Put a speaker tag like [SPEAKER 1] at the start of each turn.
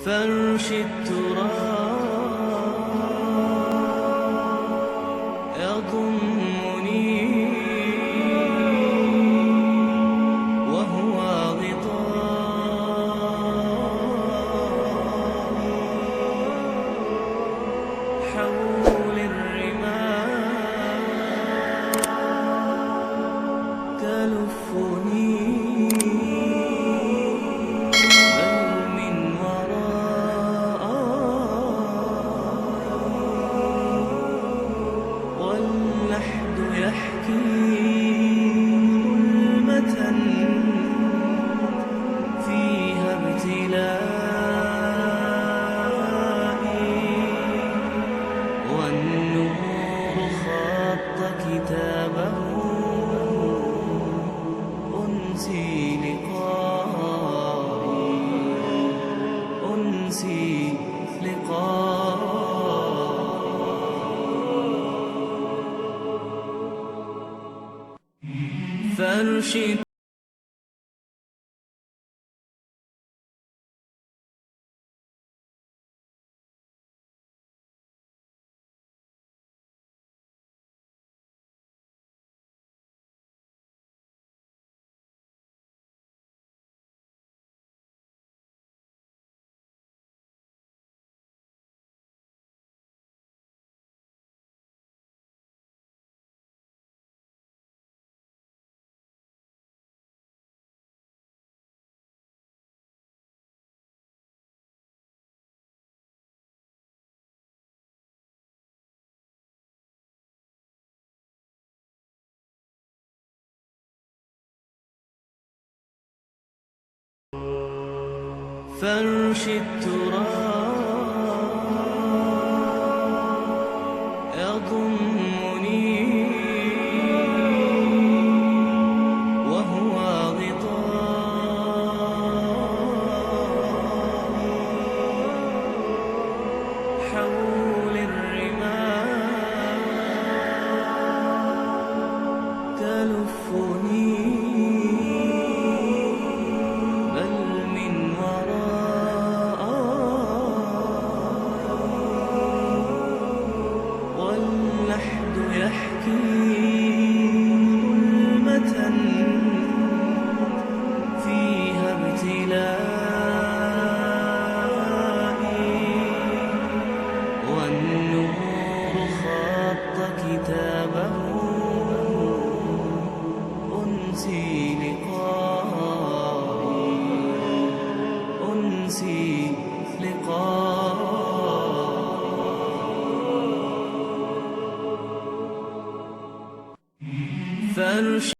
[SPEAKER 1] فرش التراب يضمني وهو غطاء حول الرمال تلفني يحكي ظلمة فيها ابتلائي والنور خط كتابه أنسي لقائي أنسي لقائي فرش فرش التراب يضمني وهو غطاء حول الرمال تلفني يحكي ظلمة فيها ابتلائي والنور خط كتابه أنسي لقائي أنسي لقائي فرش